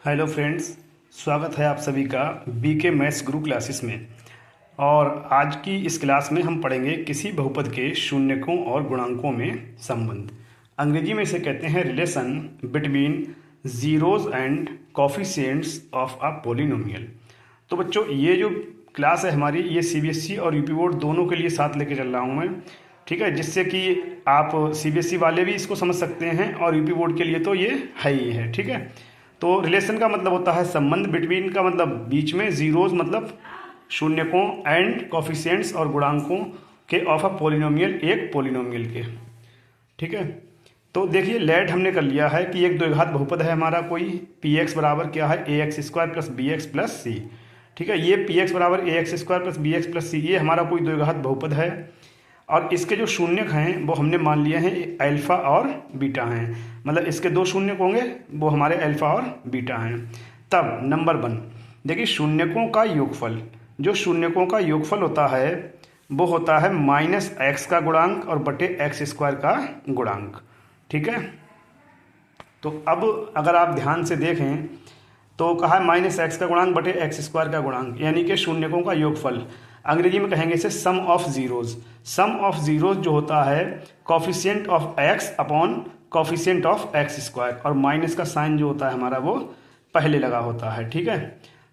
Hello friends, स्वागत है आप सभी का बीके मैथ्स गुरु क्लासेस में। और आज की इस क्लास में हम पढ़ेंगे किसी बहुपद के शून्यकों और गुणांकों में संबंध। अंग्रेजी में इसे कहते हैं relation between zeros and coefficients of a polynomial. तो बच्चों, ये जो क्लास है हमारी, ये सीबीएसई और यूपी बोर्ड दोनों के लिए साथ लेके चल रहा हूँ मैं। ठीक है, जिससे कि आप सीबीएसई वाले भी इसको समझ सकते हैं और यूपी बोर्ड के लिए तो ये है ही है। ठीक है, तो रिलेशन का मतलब होता है संबंध, बिटवीन का मतलब बीच में, जीरोज मतलब शून्यकों, एंड कोफिशिएंट्स और गुणांकों के ऑफ अ पोलिनोमियल, एक पोलिनोमियल के। ठीक है, तो देखिए लेट हमने कर लिया है कि एक द्विघात बहुपद है हमारा कोई, पी एक्स बराबर क्या है A X square plus B X plus C. ठीक है, ये पी एक्स बराबर A X square plus B X plus C, ये हमारा कोई द्विघात बहुपद है। और इसके जो शून्यक हैं वो हमने मान लिए हैं अल्फा और बीटा हैं, मतलब इसके दो शून्यक होंगे वो हमारे अल्फा और बीटा हैं। तब नंबर 1 देखिए, शून्यकों का योगफल, जो शून्यकों का योगफल होता है वो होता है माइनस एक्स का गुणांक और बटे एक्स स्क्वायर का गुणांक। ठीक है, तो अब अगर आप ध्यान से देखें तो कहा है माइनस एक्स का गुणांक बटे एक्स स्क्वायर का गुणांक, यानी कि शून्यकों का योगफल। अंग्रेजी में कहेंगे इसे sum of zeros. Sum of zeros जो होता है coefficient of X upon coefficient of X square, और माइनस का साइन जो होता है हमारा वो पहले लगा होता है। ठीक है,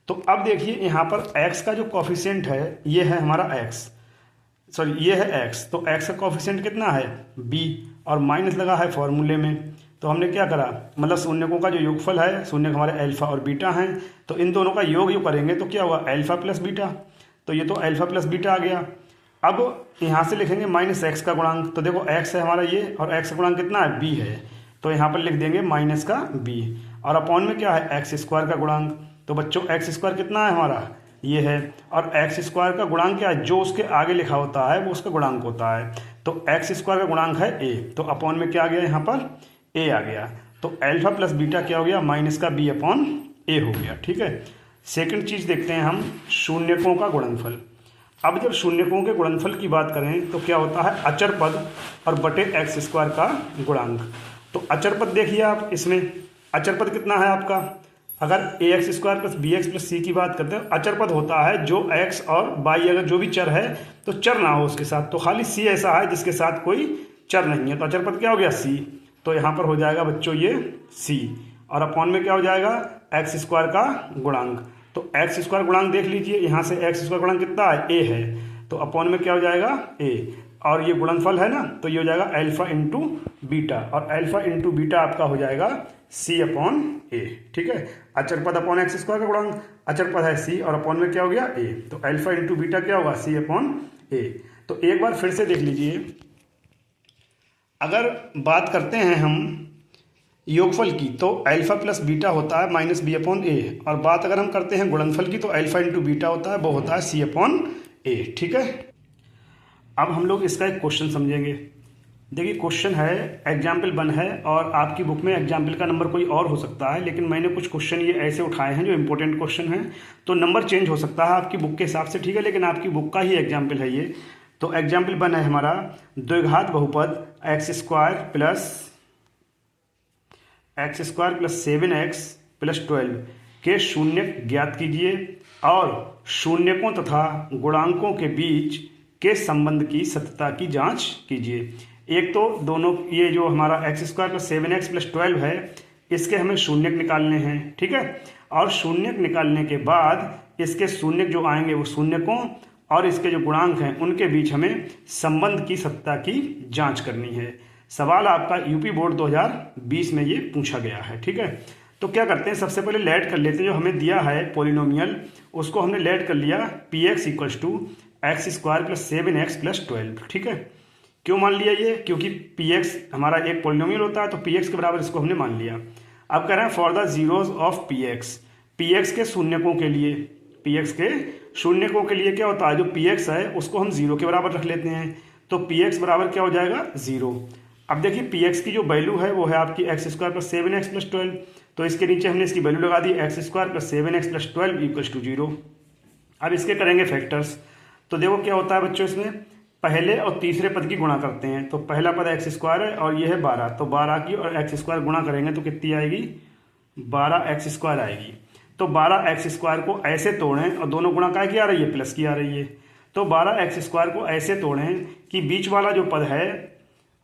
तो अब देखिए यहाँ पर एक्स का जो कॉफिशिएंट है ये है हमारा एक्स, सॉरी ये है एक्स, तो एक्स का कॉफिशिएंट कितना है बी, और माइनस लगा है फॉर्मूले में। तो हमने क्या करा, मतलब शून्यकों का जो योगफल है, शून्यक हमारे अल्फा और बीटा हैं, तो इन दोनों का योग जो करेंगे तो क्या होगा अल्फा प्लस बीटा, तो ये तो अल्फा प्लस बीटा आ गया। अब यहाँ से लिखेंगे माइनस एक्स का गुणांक, तो देखो एक्स है हमारा ये, और एक्स का गुणांक कितना है बी है, तो यहाँ पर लिख देंगे माइनस का बी, और अपॉन में क्या है एक्स स्क्वायर का गुणांक। तो बच्चों एक्स स्क्वायर कितना है हमारा ये है, और एक्स स्क्वायर का गुणांक क्या है, जो उसके आगे लिखा होता है वो उसका गुणांक होता है। तो एक्स स्क्वायर का गुणांक है ए, तो अपॉन में क्या आ गया यहाँ पर ए आ गया, तो अल्फा प्लस बीटा क्या हो गया माइनस का बी अपॉन ए हो गया। ठीक है, सेकंड चीज देखते हैं हम, शून्यकों का गुणनफल। अब जब शून्यकों के गुणनफल की बात करें तो क्या होता है अचर पद और बटे एक्स स्क्वायर का गुणांक। तो अचर पद देखिए आप, इसमें अचर पद कितना है आपका, अगर A X square plus B X plus C की बात करते हैं, अचर पद होता है जो एक्स और वाई अगर जो भी चर है तो चर ना हो उसके साथ, तो खाली सी ऐसा है जिसके साथ कोई चर नहीं है, तो अचर पद क्या हो गया सी, तो यहाँ पर हो जाएगा बच्चों ये सी, और अपॉन में क्या हो जाएगा एक्स स्क्वायर का गुणांक। तो एक्स स्क्वायर गुणांक देख लीजिए, यहाँ से एक्स स्क्वायर गुणांक कितना है ए है, तो अपॉन में क्या हो जाएगा ए, और ये गुणनफल है ना, तो ये हो जाएगा अल्फा इंटू बीटा, और अल्फा इंटू बीटा आपका हो जाएगा सी अपॉन ए। ठीक है, अचर पद अपॉन एक्स स्क्वायर का गुणांक, अचर पद है सी और अपॉन में क्या हो गया ए, तो अल्फा इंटू बीटा क्या होगा सी अपॉन ए। तो एक बार फिर से देख लीजिए, अगर बात करते हैं हम योगफल की तो अल्फा प्लस बीटा होता है माइनस बी अपॉन ए, और बात अगर हम करते हैं गुणनफल की तो अल्फा इंटू बीटा होता है, वो होता है सी अपॉन ए। ठीक है, अब हम लोग इसका एक क्वेश्चन समझेंगे। देखिए क्वेश्चन है एग्जाम्पल 1 है, और आपकी बुक में एग्जाम्पल का नंबर कोई और हो सकता है, लेकिन मैंने कुछ क्वेश्चन ये ऐसे उठाए हैं जो इंपॉर्टेंट क्वेश्चन हैं, तो नंबर चेंज हो सकता है आपकी बुक के हिसाब से। ठीक है, लेकिन आपकी बुक का ही एग्जाम्पल है ये। तो एग्जाम्पल 1 है हमारा, द्विघात बहुपद x square plus 7x plus 12 के शून्यक ज्ञात कीजिए और शून्यकों तथा गुणांकों के बीच के संबंध की सत्यता की जांच कीजिए। एक तो दोनों, ये जो हमारा x square plus 7x plus 12 है, इसके हमें शून्यक निकालने हैं। ठीक है, और शून्यक निकालने के बाद इसके शून्यक जो आएंगे वो शून्यकों और इसके जो गुणांक हैं उनके बीच हमें संबंध की सत्यता की जांच करनी है। सवाल आपका यूपी बोर्ड 2020 में ये पूछा गया है। ठीक है, तो क्या करते हैं, सबसे पहले लेट कर लेते हैं, जो हमें दिया है पोलिनोमियल उसको हमने लेट कर लिया, P x equals to x square plus 7x plus 12। ठीक है, क्यों मान लिया ये, क्योंकि पी एक्स हमारा एक पोलिनोमियल होता है, तो पी एक्स के बराबर इसको हमने मान लिया। अब कह रहे हैं for the zeros of P x के शून्यकों के लिए, पी एक्स के शून्यकों के लिए क्या होता है, जो पी एक्स है उसको हम जीरो के बराबर रख लेते हैं, तो पी एक्स बराबर क्या हो जाएगा जीरो। अब देखिए पी एक्स की जो वैल्यू है वो है आपकी x square plus 7x plus 12, तो इसके नीचे हमने इसकी वैल्यू लगा दी X square plus 7x plus 12 equals to 0। अब इसके करेंगे फैक्टर्स, तो देखो क्या होता है बच्चों, इसमें पहले और तीसरे पद की गुणा करते हैं, तो पहला पद एक्स स्क्वायर है और ये है 12, तो 12 की और एक्स स्क्वायर गुणा करेंगे तो कितनी आएगी 12x² आएगी। तो 12x² को ऐसे तोड़ें, और दोनों गुणा काय की आ रही है, प्लस की आ रही है। तो 12x² को ऐसे तोड़ें कि बीच वाला जो पद है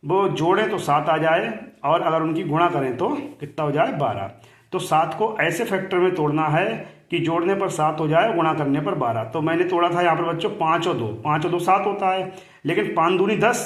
वो जोड़ें तो 7 आ जाए, और अगर उनकी गुणा करें तो कितना हो जाए, 12। तो 7 को ऐसे फैक्टर में तोड़ना है कि जोड़ने पर 7 हो जाए, गुणा करने पर 12। तो मैंने तोड़ा था यहाँ पर बच्चों 5 और 2, 5 और 2 7 होता है, लेकिन 5 दूनी 10,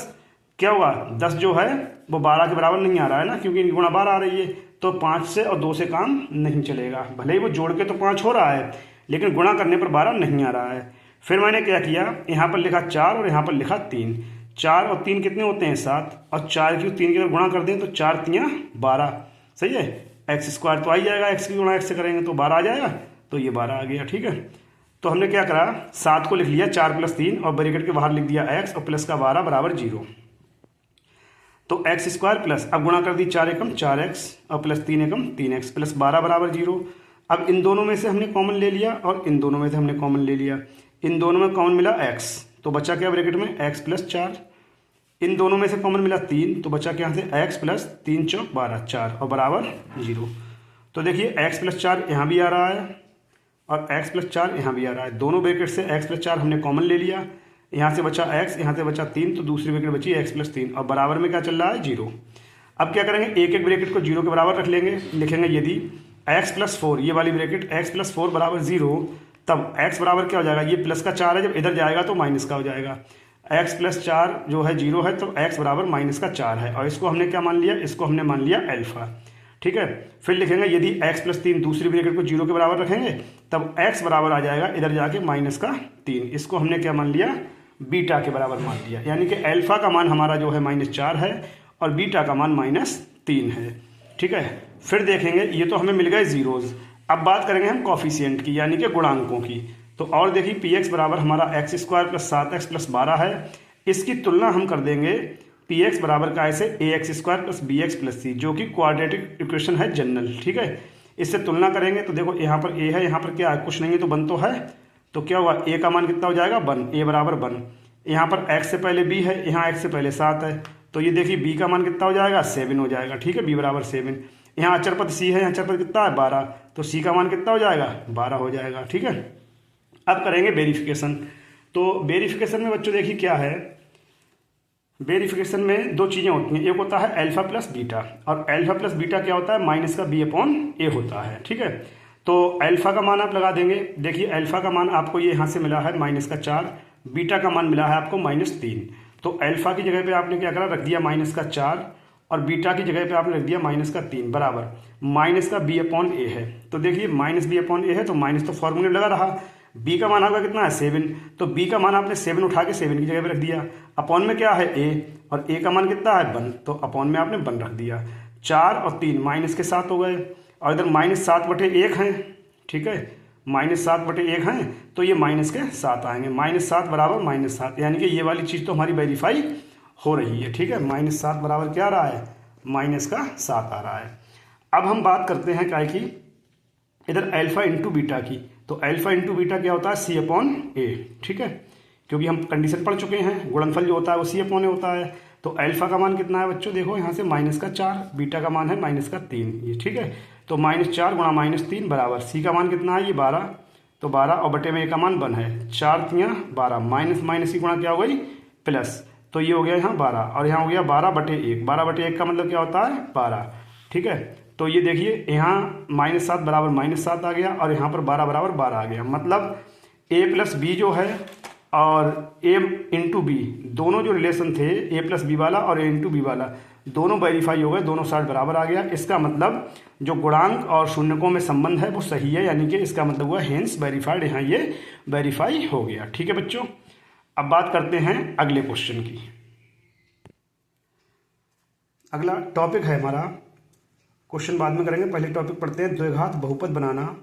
क्या हुआ, 10 जो है वो 12 के बराबर नहीं आ रहा है ना, क्योंकि इनकी गुणा 12 आ रही है। तो 5 से और 2 से काम नहीं चलेगा, भले ही वो जोड़ के तो 5 हो रहा है, लेकिन गुणा करने पर 12 नहीं आ रहा है। फिर मैंने क्या किया, यहाँ पर लिखा 4 और यहाँ पर लिखा 3। 4 और 3 कितने होते हैं, 7, और 4 की 3 की अगर गुणा कर दें तो 4 3 12, सही है। x² तो आ ही जाएगा, x की गुणा x से करेंगे तो 12 आ जाएगा, तो ये 12 आ गया, ठीक है। तो हमने क्या करा, 7 को लिख लिया 4 + 3 और ब्रैकेट के बाहर लिख दिया x और प्लस का 12 बराबर 0। तो x² प्लस, अब गुणा कर दी 4 एकम 4x और प्लस 3 एकम 3x प्लस 12 बराबर 0। अब इन दोनों में से हमने कॉमन ले लिया और इन दोनों में से हमने कॉमन ले लिया। इन दोनों में कॉमन मिला x, तो बचा क्या ब्रैकेट में, x + 4। इन दोनों में से कॉमन मिला 3, तो बचा क्या, यहाँ से x + 3 × 4 12 4 और बराबर 0। तो देखिए x + 4 यहाँ भी आ रहा है और x + 4 यहाँ भी आ रहा है। दोनों ब्रैकेट से x + 4 हमने कॉमन ले लिया, यहाँ से बचा x, यहाँ से बचा 3, तो दूसरी ब्रैकेट बची x + 3 और बराबर में क्या चल रहा है, 0। अब क्या करेंगे, एक एक ब्रैकेट को 0 के बराबर रख लेंगे, लिखेंगे यदि x + 4, ये वाली ब्रैकेट x + 4 बराबर 0, तब x बराबर क्या हो जाएगा, ये प्लस का 4 है, जब इधर जाएगा तो माइनस का हो जाएगा। x + 4 जो है 0 है, तो x बराबर माइनस का 4 है, और इसको हमने क्या मान लिया, इसको हमने मान लिया अल्फा, ठीक है। फिर लिखेंगे यदि x + 3, दूसरी ब्रैकेट को 0 के बराबर रखेंगे तब x बराबर आ जाएगा इधर जाके -3, इसको हमने क्या मान लिया, बीटा के बराबर मान लिया, यानी कि अल्फा का मान हमारा जो है -4 है और बीटा का मान -3 है, ठीक है। फिर देखेंगे, ये तो हमें मिल गए जीरोज़। अब बात करेंगे हम कॉफिशिएंट की, यानी कि गुणांकों की। तो और देखिए px बराबर हमारा x² + 7x + 12 है, इसकी तुलना हम कर देंगे px बराबर का ऐसे ax² + bx + c, जो कि क्वाड्रेटिक इक्वेशन है जनरल, ठीक है। इससे तुलना करेंगे तो देखो यहाँ पर a है, यहाँ पर क्या है, कुछ नहीं है तो 1 तो है, तो क्या हुआ, a का मान कितना हो जाएगा, 1, a बराबर 1। यहाँ पर x से पहले b है, यहाँ x से पहले 7 है, तो ये देखिए b का मान कितना हो जाएगा, 7 हो जाएगा, ठीक है, b बराबर 7। यहाँ अचर पद c है, यहाँ अचर पद कितना है, 12, तो c का मान कितना हो जाएगा, 12 हो जाएगा, ठीक है। अब करेंगे वेरिफिकेशन। तो वेरिफिकेशन में बच्चों देखिए क्या है, वेरिफिकेशन में दो चीज़ें होती हैं, एक होता है अल्फा + बीटा, और अल्फा + बीटा क्या होता है, -b/a होता है, ठीक है। तो अल्फा का मान आप लगा देंगे, देखिए अल्फा का मान आपको ये यहाँ से मिला है -4, बीटा का मान मिला है आपको -3। तो अल्फा की जगह पे आपने क्या करा, रख दिया -4, और बीटा की जगह पे आपने रख दिया -3 बराबर -b/a है। तो देखिए -b/a है तो माइनस तो फॉर्मूले लगा रहा, b का मान आपका कितना है, 7, तो b का मान आपने 7 उठा के 7 की जगह पे रख दिया, अपॉन में क्या है a, और a का मान कितना है 1, तो अपॉन में आपने 1 रख दिया। 4 और 3 माइनस के 7 हो गए, और इधर -7/1 है, ठीक है, -7/1 हैं, तो ये माइनस के 7 आएंगे, -7 बराबर -7, यानी कि ये वाली चीज़ तो हमारी वेरीफाई हो रही है, ठीक है। -7 बराबर क्या आ रहा है, -7 आ रहा है। अब हम बात करते हैं क्या की, इधर अल्फा इंटू बीटा की। तो अल्फा इंटू बीटा क्या होता है, c/a, ठीक है, क्योंकि हम कंडीशन पढ़ चुके हैं, गुणनफल जो होता है वो c/a होता है। तो अल्फा का मान कितना है बच्चों, देखो यहाँ से -4, बीटा का मान है -3, ये ठीक है। तो -4 × -3 बराबर c का मान कितना है, ये 12, तो 12 और बटे में a का मान 1 है, 4 × 12, माइनस की गुणा क्या हो गई, प्लस, तो ये हो गया यहाँ 12, और यहाँ हो गया 12/1, 12/1 का मतलब क्या होता है, 12, ठीक है। तो ये देखिए यहाँ -7 बराबर -7 आ गया, और यहाँ पर 12 बराबर 12 आ गया, मतलब a + b जो है और a × b दोनों जो रिलेशन थे, a + b वाला और a × b वाला, दोनों वेरीफाई हो गए, दोनों साइड बराबर आ गया। इसका मतलब जो गुणांक और शून्यकों में संबंध है वो सही है, यानी कि इसका मतलब हुआ हेंस वेरीफाइड, यहाँ ये वेरीफाई हो गया, ठीक है बच्चों। अब बात करते हैं अगले क्वेश्चन की। अगला टॉपिक है हमारा, क्वेश्चन बाद में करेंगे, पहले टॉपिक पढ़ते हैं, द्विघात बहुपद बनाना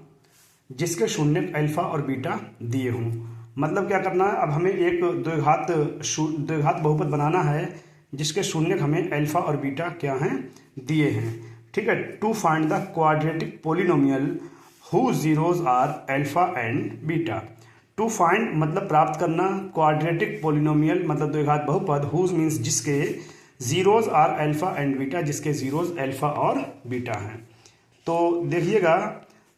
जिसके शून्यक अल्फा और बीटा दिए हों। मतलब क्या करना है, अब हमें एक द्विघात बहुपद बनाना है जिसके शून्यक हमें अल्फा और बीटा क्या हैं, दिए हैं, ठीक है। To find the quadratic polynomial who zeros are alpha and beta. To find मतलब प्राप्त करना, क्वाड्रेटिक पोलिनोमियल मतलब द्विघात बहुपद, हुज मीन्स जिसके zeros are alpha and beta, जिसके जीरोज अल्फा और बीटा हैं। तो देखिएगा,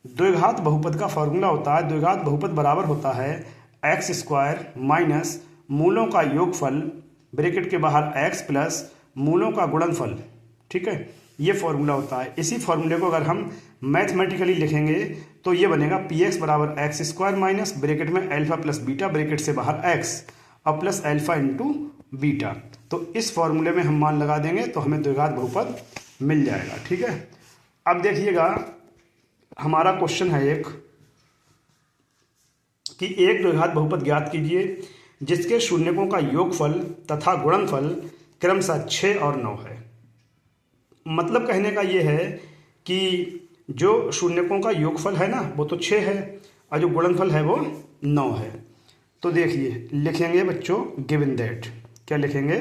द्विघात बहुपद का फॉर्मूला होता है, द्विघात बहुपद बराबर होता है एक्स स्क्वायर माइनस मूलों का योगफल ब्रैकेट के बाहर एक्स प्लस मूलों का गुणनफल। ठीक है, ये फॉर्मूला होता है। इसी फॉर्मूले को अगर हम मैथमेटिकली लिखेंगे तो ये बनेगा पी एक्स बराबर एक्स स्क्वायर माइनस ब्रैकेट में अल्फा प्लस बीटा ब्रैकेट से बाहर एक्स और प्लस अल्फा इंटू बीटा। तो इस फॉर्मूले में हम मान लगा देंगे तो हमें द्विघात बहुपद मिल जाएगा। ठीक है, अब देखिएगा हमारा क्वेश्चन है एक कि एक द्विघात बहुपद ज्ञात कीजिए जिसके शून्यकों का योगफल तथा गुणनफल क्रमशः 6 और 9 है। मतलब कहने का ये है कि जो शून्यकों का योगफल है ना वो तो 6 है और जो गुणनफल है वो 9 है। तो देखिए लिखेंगे बच्चों, गिवन दैट, क्या लिखेंगे,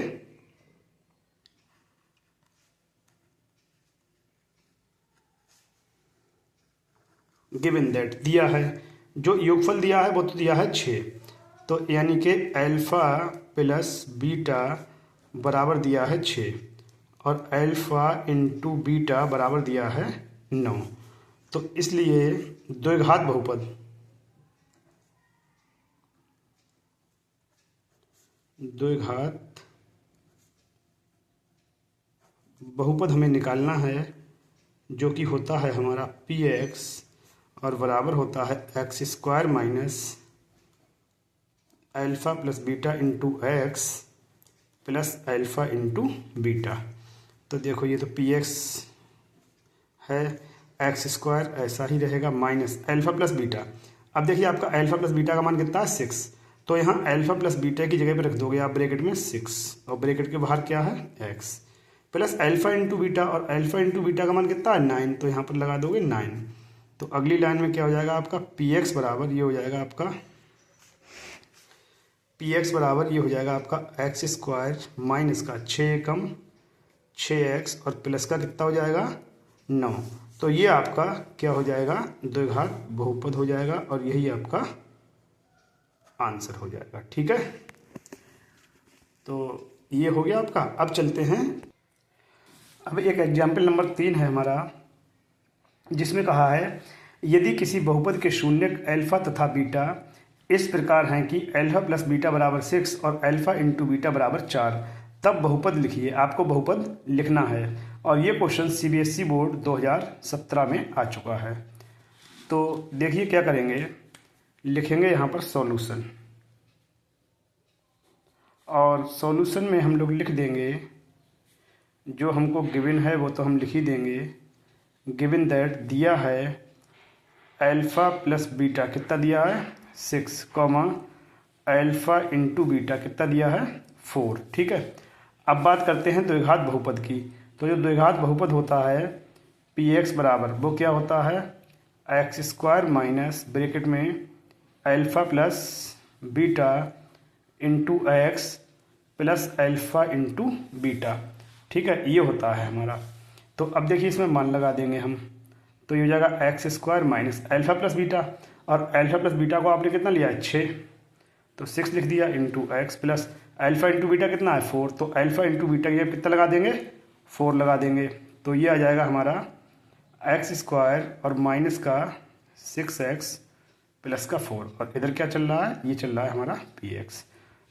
गिवन दैट दिया है, जो योगफल दिया है वो तो दिया है 6, तो यानी कि अल्फा प्लस बीटा बराबर दिया है 6 और अल्फा इंटू बीटा बराबर दिया है 9। तो इसलिए द्विघात बहुपद हमें निकालना है, जो कि होता है हमारा पी एक्स और बराबर होता है x square minus alpha plus beta into x plus alpha into beta. तो देखो ये तो पी एक्स है, एक्स स्क्वायर ऐसा ही रहेगा माइनस अल्फा प्लस बीटा। अब देखिए आपका अल्फा प्लस बीटा का मान कितना है 6, तो यहाँ अल्फा प्लस बीटा की जगह पे रख दोगे आप ब्रैकेट में 6 और ब्रैकेट के बाहर क्या है x plus alpha into beta, और अल्फा इंटू बीटा का मान कितना है 9, तो यहाँ पर लगा दोगे 9। तो अगली लाइन में क्या हो जाएगा आपका पी एक्स बराबर ये हो जाएगा आपका एक्स स्क्वायर माइनस का 6 कम 6x और प्लस का कितना हो जाएगा 9। तो ये आपका क्या हो जाएगा, द्विघात बहुपद हो जाएगा और यही आपका आंसर हो जाएगा। ठीक है, तो ये हो गया आपका। अब चलते हैं, अब एक एग्जाम्पल नंबर 3 है हमारा, जिसमें कहा है यदि किसी बहुपद के शून्यक अल्फा तथा बीटा इस प्रकार हैं कि अल्फा प्लस बीटा बराबर 6 और अल्फा इंटू बीटा बराबर 4, तब बहुपद लिखिए। आपको बहुपद लिखना है और ये क्वेश्चन सीबीएसई बोर्ड 2017 में आ चुका है। तो देखिए क्या करेंगे, लिखेंगे यहाँ पर सॉल्यूशन, और सॉल्यूशन में हम लोग लिख देंगे जो हमको गिवन है वो तो हम लिख ही देंगे। गिवन दैट दिया है अल्फा प्लस बीटा कितना दिया है 6 कॉमा अल्फा इंटू बीटा कितना दिया है 4। ठीक है, अब बात करते हैं द्विघात बहुपद की। तो जो द्विघात बहुपद होता है पी एक्स बराबर वो क्या होता है एक्स स्क्वायर माइनस ब्रैकेट में alpha plus beta into x plus alpha into beta. ठीक है, ये होता है हमारा। तो अब देखिए इसमें मान लगा देंगे हम, तो ये हो जाएगा x square minus alpha plus beta, और अल्फा प्लस बीटा को आपने कितना लिया है 6, तो 6 लिख दिया into x plus alpha into beta कितना है 4, तो अल्फा इंटू बीटा ये कितना लगा देंगे 4 लगा देंगे। तो ये आ जाएगा हमारा एक्स स्क्वायर और माइनस का 6x प्लस का 4, और इधर क्या चल रहा है, ये चल रहा है हमारा पी एक्स।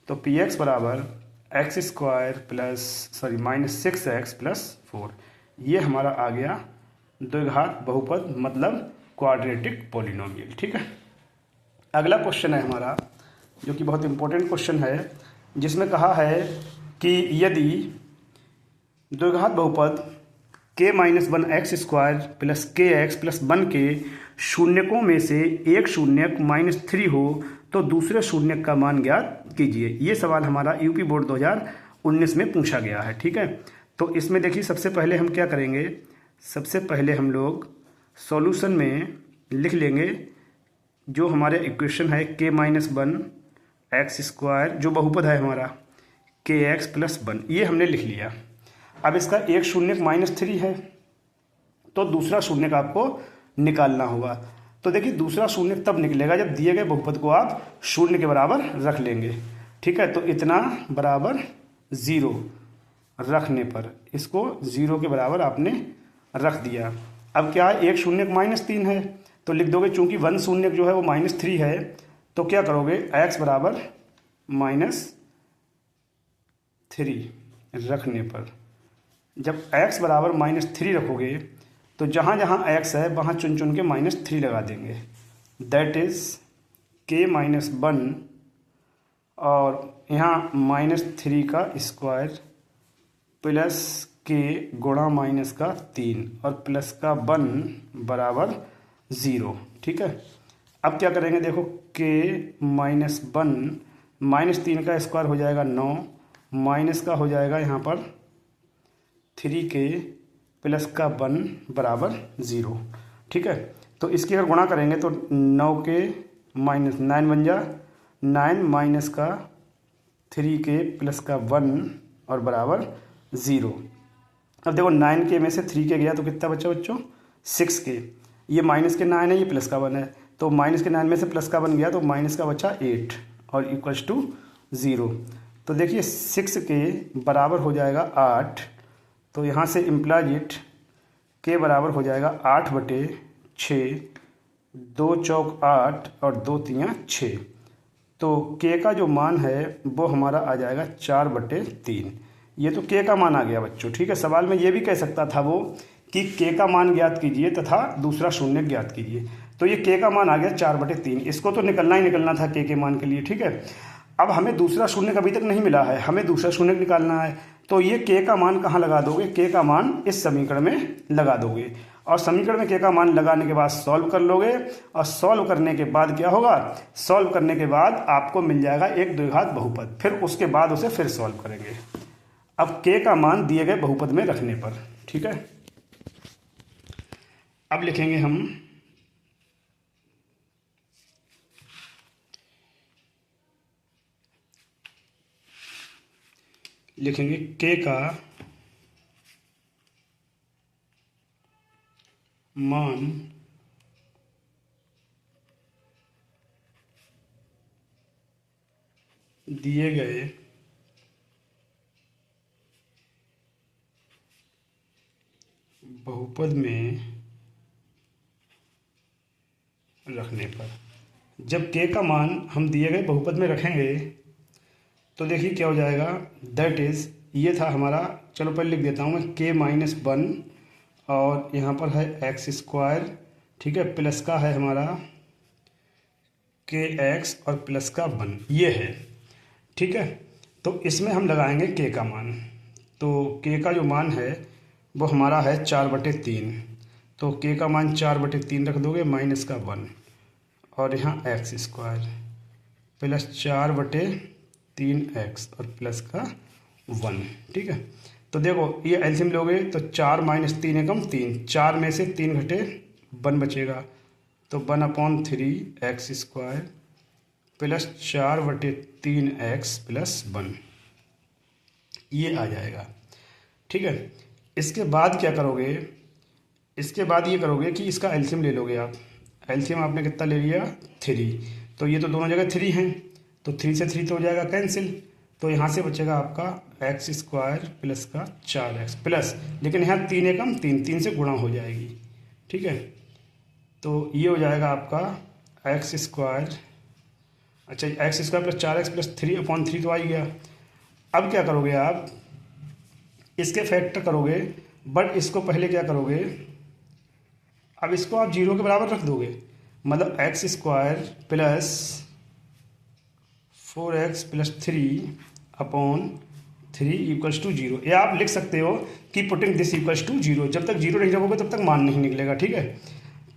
तो पी एक्स बराबर x square plus minus 6x plus 4, ये हमारा आ गया द्विघात बहुपद, मतलब क्वाड्रेटिक पॉलिनोमियल। ठीक है, अगला क्वेश्चन है हमारा जो कि बहुत इंपॉर्टेंट क्वेश्चन है, जिसमें कहा है कि यदि द्विघात बहुपद k minus 1x square plus के एक्स प्लस 1 के शून्यकों में से एक शून्यक -3 हो तो दूसरे शून्यक का मान ज्ञात कीजिए। ये सवाल हमारा यूपी बोर्ड 2019 में पूछा गया है। ठीक है, तो इसमें देखिए सबसे पहले हम क्या करेंगे, सबसे पहले हम लोग सॉल्यूशन में लिख लेंगे जो हमारे इक्वेशन है k माइनस 1x स्क्वायर, जो बहुपद है हमारा के एक्स प्लस 1, ये हमने लिख लिया। अब इसका एक शून्यक -3 है, तो दूसरा शून्यक आपको निकालना होगा। तो देखिए दूसरा शून्यक तब निकलेगा जब दिए गए बहुपद को आप शून्य के बराबर रख लेंगे। ठीक है, तो इतना बराबर 0 रखने पर इसको 0 के बराबर आपने रख दिया। अब क्या है, एक शून्य -3 है तो लिख दोगे, चूंकि 1 शून्य जो है वो -3 है, तो क्या करोगे, x बराबर -3 रखने पर, जब x बराबर -3 रखोगे तो जहाँ जहाँ x है वहाँ चुन चुन के -3 लगा देंगे। दैट इज़ k-1 और यहाँ -3 का स्क्वायर प्लस k गुणा माइनस का 3 और प्लस का 1 बराबर 0। ठीक है, अब क्या करेंगे, देखो k-1 -3 का स्क्वायर हो जाएगा 9, माइनस का हो जाएगा यहाँ पर 3k प्लस का 1 बराबर 0। ठीक है, तो इसकी अगर गुणा करेंगे तो 9k माइनस 9 बन जा 9 माइनस का 3k प्लस का 1 और बराबर 0। अब देखो 9k में से 3k गया तो कितना बचा बच्चों, 6k। ये माइनस के 9 है, ये प्लस का 1 है, तो माइनस के 9 में से प्लस का 1 गया तो माइनस का बचा 8 और इक्वल्स टू 0। तो देखिए 6k बराबर हो जाएगा 8, तो यहाँ से इम्प्लाइज इट k बराबर हो जाएगा 8/6, 2 चौक 8 और 2 तियाँ 6। तो k का जो मान है वो हमारा आ जाएगा 4/3। ये तो k का मान आ गया बच्चों। ठीक है, सवाल में ये भी कह सकता था वो कि k का मान ज्ञात कीजिए तथा दूसरा शून्य ज्ञात कीजिए, तो ये k का मान आ गया 4/3। इसको तो निकलना ही निकलना था k के मान के लिए। ठीक है, अब हमें दूसरा शून्य अभी तक नहीं मिला है, हमें दूसरा शून्य निकालना है, तो ये k का मान कहाँ लगा दोगे, k का मान इस समीकरण में लगा दोगे और समीकरण में k का मान लगाने के बाद सॉल्व कर लोगे और सॉल्व करने के बाद क्या होगा, सॉल्व करने के बाद आपको मिल जाएगा एक द्विघात बहुपद, फिर उसके बाद उसे फिर सॉल्व करेंगे। अब k का मान दिए गए बहुपद में रखने पर। ठीक है, अब लिखेंगे हम k का मान दिए गए बहुपद में रखने पर। जब k का मान हम दिए गए बहुपद में रखेंगे तो देखिए क्या हो जाएगा, दैट इज़, ये था हमारा, चलो पहले लिख देता हूँ मैं, k-1 और यहाँ पर है x²। ठीक है, प्लस का है हमारा kx और प्लस का 1 ये है। ठीक है, तो इसमें हम लगाएंगे k का मान, तो k का जो मान है वो हमारा है 4/3, तो k का मान 4/3 रख दोगे माइनस का 1 और यहाँ x² प्लस 4/3x और प्लस का 1। ठीक है, तो देखो ये एलसीएम लोगे तो 4 - 3 एकम 3, 4 में से 3 घटे 1 बचेगा, तो 1/3x² प्लस 4/3x प्लस 1 ये आ जाएगा। ठीक है, इसके बाद क्या करोगे, इसके बाद ये करोगे कि इसका एलसीएम ले लोगे आप। एलसीएम आपने कितना ले लिया, 3, तो ये तो दोनों जगह 3 हैं, तो 3 से 3 तो हो जाएगा कैंसिल, तो यहाँ से बचेगा आपका x² प्लस का 4x प्लस, लेकिन यहाँ 3 एकम 3, 3 से गुणा हो जाएगी। ठीक है, तो ये हो जाएगा आपका x², अच्छा x² प्लस 4x प्लस 3/3 तो आ ही गया। अब क्या करोगे आप, इसके फैक्टर करोगे, बट इसको पहले क्या करोगे, अब इसको आप 0 के बराबर रख दोगे, मतलब x² plus 4x plus 3/3 equals to 0। या आप लिख सकते हो कि पुटिंग दिस इक्वल्स टू 0, जब तक 0 नहीं रखोगे तब तक मान नहीं निकलेगा। ठीक है,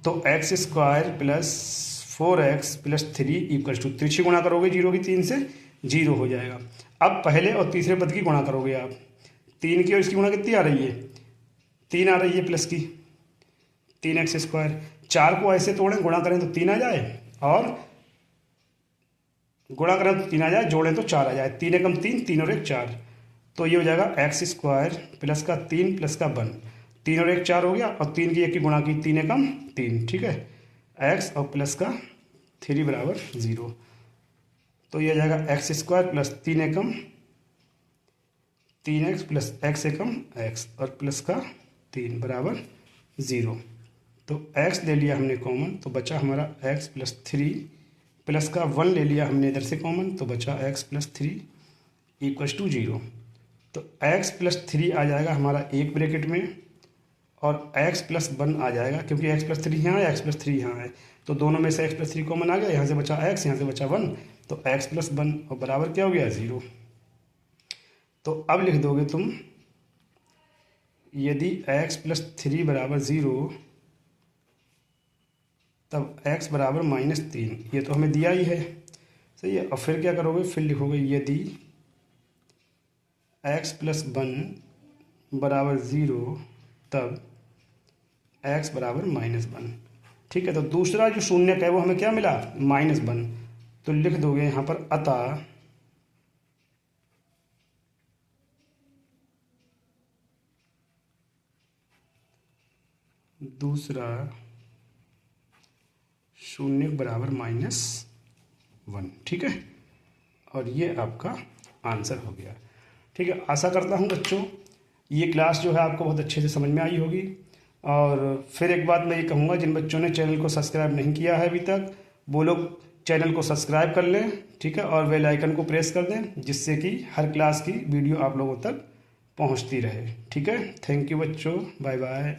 तो x² plus 4x plus 3 equals to, तिरछी गुणा करोगे 0 की 3 से, 0 हो जाएगा। अब पहले और तीसरे पद की गुणा करोगे आप, 3 की और इसकी गुणा कितनी आ रही है, 3 आ रही है प्लस की 3x²। 4 को ऐसे तोड़ें, गुणा करें तो 3 आ जाए, और गुणा करें तो 3 आ जाए, जोड़ें तो 4 आ जाए, 3 एकम 3, 3 और 1 4, तो ये हो जाएगा x² प्लस का 3 प्लस का 1, 3 और 1 4 हो गया, और 3 की 1 की गुणा की, 3 एकम 3। ठीक है, x और प्लस का 3 बराबर 0, तो ये हो जाएगा x² प्लस 3 एकम 3x प्लस x एकम x और प्लस का 3 बराबर 0। तो x ले लिया हमने कॉमन, तो बचा हमारा x प्लस 3 प्लस का 1 ले लिया हमने इधर से कॉमन, तो बचा x प्लस 3 इक्वल्स टू 0। तो x प्लस 3 आ जाएगा हमारा एक ब्रैकेट में और x प्लस 1 आ जाएगा, क्योंकि x प्लस 3 यहाँ है, x प्लस 3 यहाँ है, तो दोनों में से x प्लस 3 कॉमन आ गया, यहाँ से बचा x, यहाँ से बचा 1, तो x प्लस 1 और बराबर क्या हो गया 0। तो अब लिख दोगे तुम, यदि x प्लस 3 बराबर 0 तब x बराबर -3, ये तो हमें दिया ही है, सही है। और फिर क्या करोगे, फिर लिखोगे यदि x प्लस 1 बराबर 0 तब x बराबर -1। ठीक है, तो दूसरा जो शून्यक है वो हमें क्या मिला, -1। तो लिख दोगे यहाँ पर अतः दूसरा शून्यक बराबर -1। ठीक है, और ये आपका आंसर हो गया। ठीक है, आशा करता हूँ बच्चों ये क्लास जो है आपको बहुत अच्छे से समझ में आई होगी। और फिर एक बात मैं ये कहूँगा, जिन बच्चों ने चैनल को सब्सक्राइब नहीं किया है अभी तक, वो लोग चैनल को सब्सक्राइब कर लें, ठीक है, और बेल आइकन को प्रेस कर दें, जिससे कि हर क्लास की वीडियो आप लोगों तक पहुँचती रहे। ठीक है, थैंक यू बच्चों, बाय बाय।